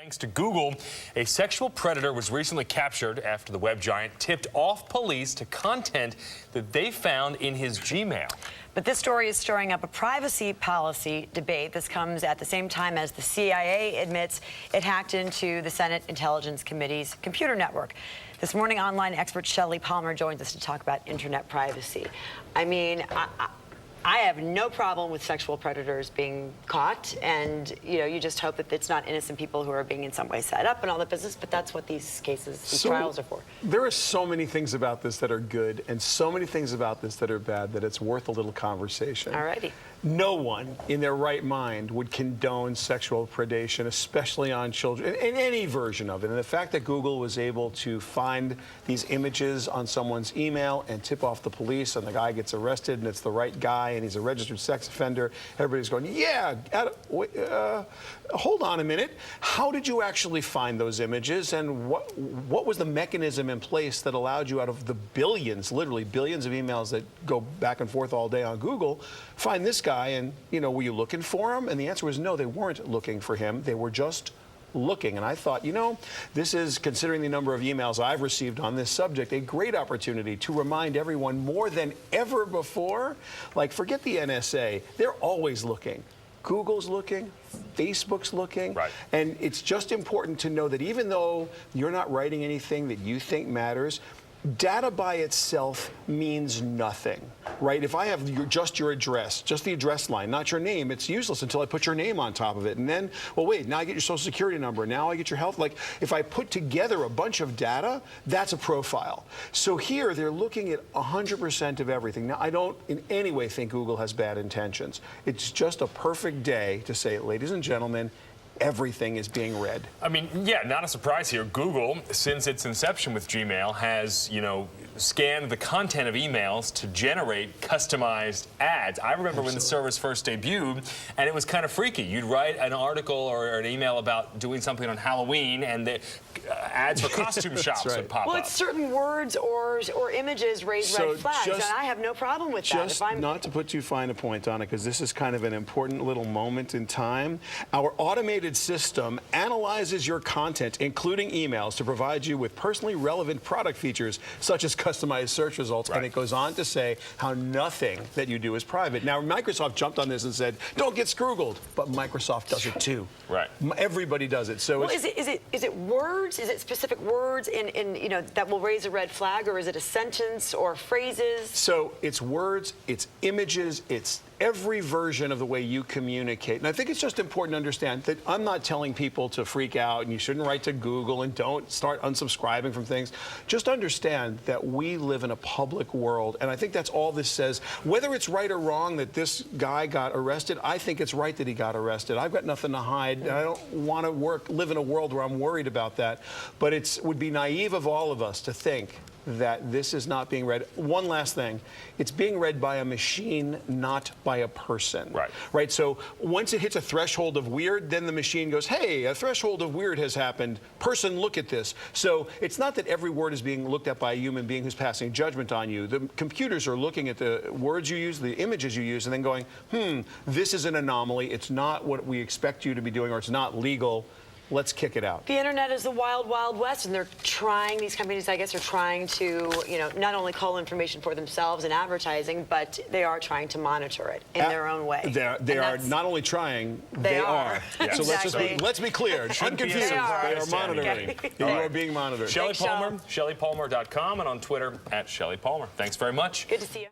Thanks to Google, a sexual predator was recently captured after the web giant tipped off police to content that they found in his Gmail. But this story is stirring up a privacy policy debate. This comes at the same time as the CIA admits it hacked into the Senate Intelligence Committee's computer network. This morning, online expert Shelly Palmer joins us to talk about internet privacy. I mean, I have no problem with sexual predators being caught, and you just hope that it's not innocent people who are being in some way set up and all the business, but that's what these cases, these trials are for. There are so many things about this that are good and so many things about this that are bad that it's worth a little conversation. Alrighty. No one in their right mind would condone sexual predation, especially on children, in any version of it. And the fact that Google was able to find these images on someone's email and tip off the police, and the guy gets arrested, and it's the right guy, and he's a registered sex offender, everybody's going, yeah, hold on a minute. How did you actually find those images, and what was the mechanism in place that allowed you, out of the billions, literally billions of emails that go back and forth all day on Google, find this guy? And, were you looking for him? And the answer was no, they weren't looking for him. They were just looking. And I thought, this is, considering the number of emails I've received on this subject, a great opportunity to remind everyone more than ever before, like, forget the NSA. They're always looking. Google's looking, Facebook's looking, right. And it's just important to know that even though you're not writing anything that you think matters, data by itself means nothing, right? If I have just your address, just the address line, not your name, it's useless until I put your name on top of it. And then, well, wait, now I get your social security number. Now I get your health. Like, if I put together a bunch of data, that's a profile. So here, they're looking at 100% of everything. Now, I don't in any way think Google has bad intentions. It's just a perfect day to say, ladies and gentlemen, everything is being read. I mean, yeah, not a surprise here. Google, since its inception with Gmail, has, scanned the content of emails to generate customized ads. I remember when the service first debuted, and it was kind of freaky. You'd write an article or an email about doing something on Halloween, and the ads for costume shops would pop up. Well, it's certain words or images raise red flags, and I have no problem with that. Just not to put too fine a point on it, because this is kind of an important little moment in time. Our automated system analyzes your content, including emails, to provide you with personally relevant product features, such as customized search results, and it goes on to say how nothing that you do is private. Now, Microsoft jumped on this and said, don't get scroogled, but Microsoft does it too. Right. Everybody does it. So well, is it words? Is it specific words that will raise a red flag, or is it a sentence or phrases? So it's words, it's images, it's every version of the way you communicate. And I think it's just important to understand that I'm not telling people to freak out and you shouldn't write to Google and don't start unsubscribing from things. Just understand that we live in a public world, and I think that's all this says. Whether it's right or wrong that this guy got arrested, I think it's right that he got arrested. I've got nothing to hide, and I don't want to live in a world where I'm worried about that. But it would be naive of all of us to think that this is not being read. One last thing, it's being read by a machine, not by a person. Right. So once it hits a threshold of weird, then the machine goes, hey, a threshold of weird has happened. Person, look at this. So it's not that every word is being looked at by a human being who's passing judgment on you. The computers are looking at the words you use, the images you use, and then going, this is an anomaly. It's not what we expect you to be doing, or it's not legal. Let's kick it out. The internet is the wild, wild west, and they're trying, these companies, I guess, are trying to, not only cull information for themselves in advertising, but they are trying to monitor it in their own way. They are not only trying, they are. Yeah. So let's be clear. Unconfused. They are monitoring. Okay. You are being monitored. Shelly Palmer, ShellyPalmer.com, and on Twitter @ShellyPalmer. Thanks very much. Good to see you.